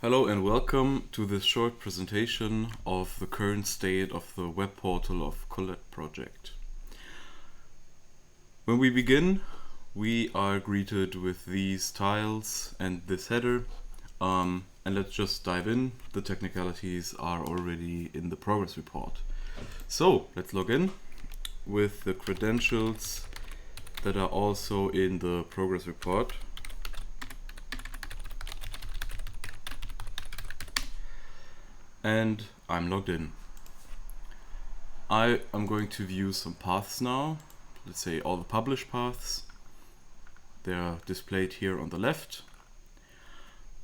Hello and welcome to this short presentation of the current state of the web portal of Colette-Project. When we begin, we are greeted with these tiles and this header, and let's just dive in. The technicalities are already in the progress report. So let's log in with the credentials that are also in the progress report. And I'm logged in. I am going to view some paths now. Let's say all the published paths. They are displayed here on the left.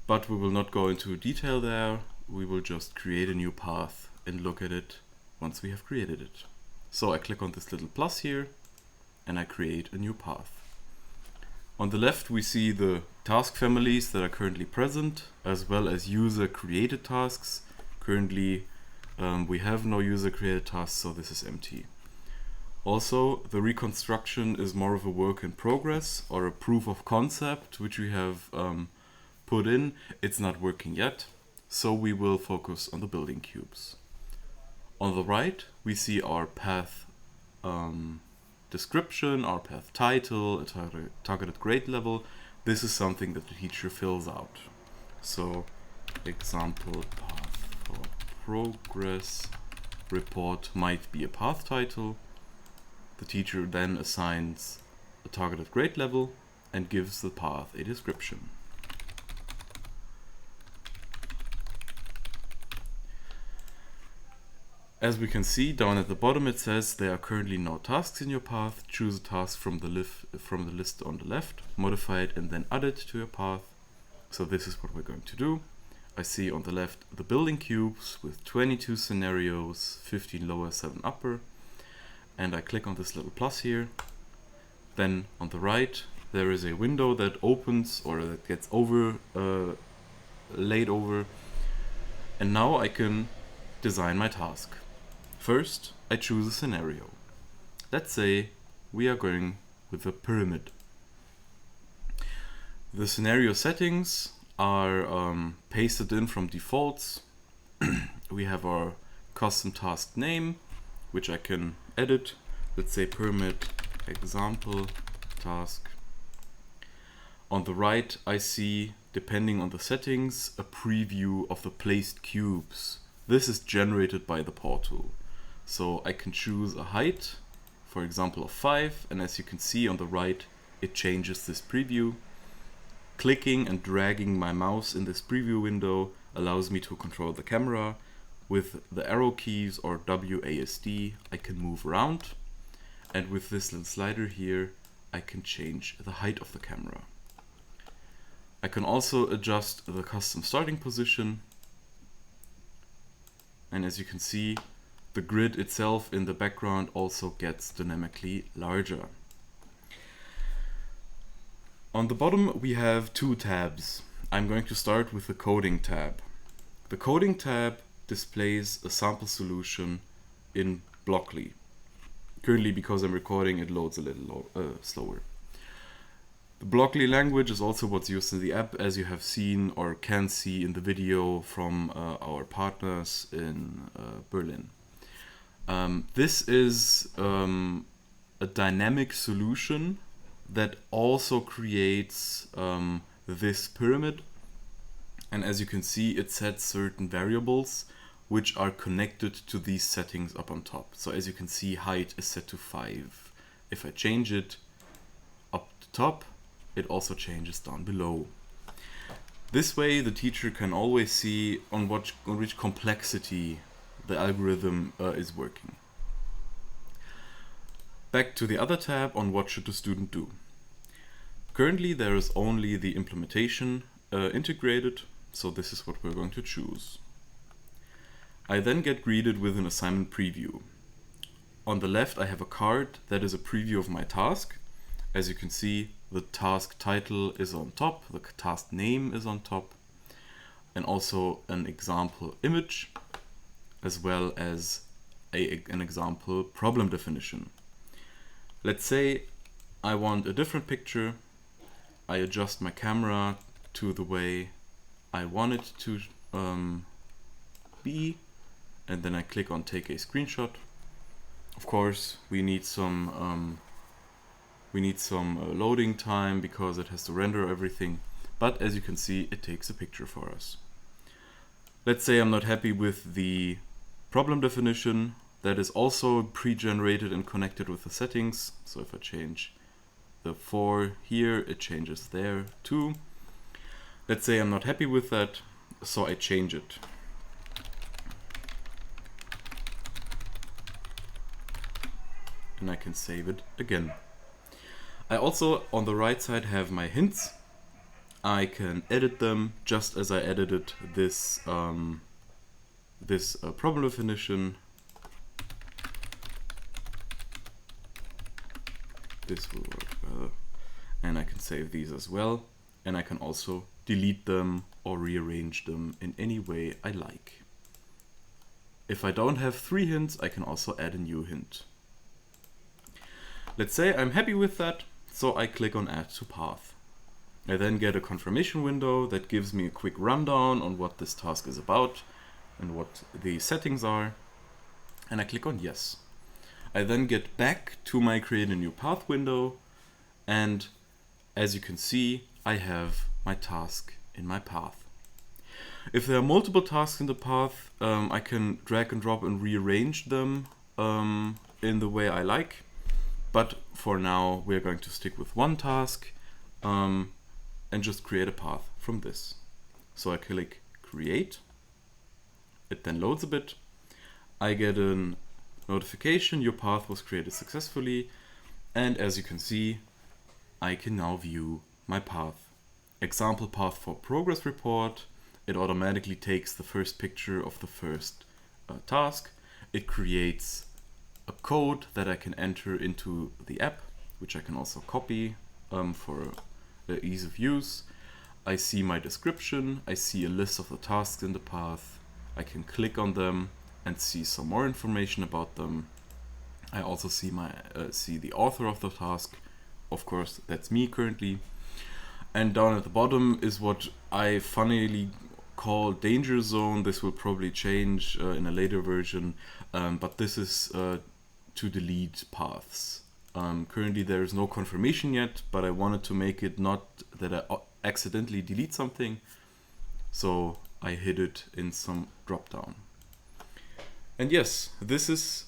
But we will not go into detail there. We will just create a new path and look at it once we have created it. So I click on this little plus here and I create a new path. On the left we see the task families that are currently present, as well as user created tasks. Currently, we have no user created tasks, so this is empty. Also, the reconstruction is more of a work in progress or a proof of concept, which we have put in. It's not working yet, so we will focus on the building cubes. On the right, we see our path description, our path title, a targeted grade level. This is something that the teacher fills out. So, example path. Progress report might be a path title. The teacher then assigns a targeted grade level and gives the path a description. As we can see down at the bottom, it says there are currently no tasks in your path. Choose a task from the list on the left, modify it and then add it to your path. So this is what we're going to do. I see on the left the building cubes with 22 scenarios, 15 lower, 7 upper, and I click on this little plus here. Then on the right there is a window that opens or that gets laid over, and now I can design my task. First I choose a scenario. Let's say we are going with a pyramid. The scenario settings are pasted in from defaults. We have our custom task name, which I can edit. Let's say pyramid example task. On the right, I see, depending on the settings, a preview of the placed cubes. This is generated by the portal. So I can choose a height, for example, of 5, and as you can see on the right, it changes this preview. Clicking and dragging my mouse in this preview window allows me to control the camera. With the arrow keys or WASD, I can move around. And with this little slider here, I can change the height of the camera. I can also adjust the custom starting position. And as you can see, the grid itself in the background also gets dynamically larger. On the bottom we have two tabs. I'm going to start with the coding tab. The coding tab displays a sample solution in Blockly. Currently, because I'm recording, it loads a little slower. The Blockly language is also what's used in the app, as you have seen or can see in the video from our partners in Berlin. This is a dynamic solution that also creates this pyramid, and as you can see, it sets certain variables which are connected to these settings up on top. So as you can see, height is set to 5. If I change it up the top, it also changes down below. This way the teacher can always see on which complexity the algorithm is working. Back to the other tab on what should the student do. Currently there is only the implementation integrated, so this is what we're going to choose. I then get greeted with an assignment preview. On the left I have a card that is a preview of my task. As you can see, the task title is on top, the task name is on top, and also an example image, as well as an example problem definition. Let's say I want a different picture. I adjust my camera to the way I want it to be, and then I click on take a screenshot. Of course, we need some loading time because it has to render everything, but as you can see, it takes a picture for us. Let's say I'm not happy with the problem definition. That is also pre-generated and connected with the settings. So if I change the 4 here, it changes there too. Let's say I'm not happy with that, so I change it. And I can save it again. I also, on the right side, have my hints. I can edit them just as I edited this problem definition. This will work better. And I can save these as well. And I can also delete them or rearrange them in any way I like. If I don't have 3 hints, I can also add a new hint. Let's say I'm happy with that, so I click on Add to Path. I then get a confirmation window that gives me a quick rundown on what this task is about and what the settings are, and I click on Yes. I then get back to my Create a New Path window, and as you can see, I have my task in my path. If there are multiple tasks in the path, I can drag and drop and rearrange them in the way I like. But for now, we're going to stick with one task and just create a path from this. So I click Create. It then loads a bit. I get a notification, your path was created successfully. And as you can see, I can now view my path. Example path for progress report. It automatically takes the first picture of the first task. It creates a code that I can enter into the app, which I can also copy for ease of use. I see my description. I see a list of the tasks in the path. I can click on them and see some more information about them. I also see the author of the task. Of course, that's me currently. And down at the bottom is what I funnily call danger zone. This will probably change in a later version, but this is to delete paths. Currently there is no confirmation yet, but I wanted to make it not that I accidentally delete something, so I hid it in some drop-down. And yes, this is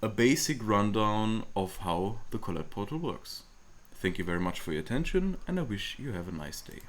a basic rundown of how the Colette portal works. Thank you very much for your attention, and I wish you have a nice day.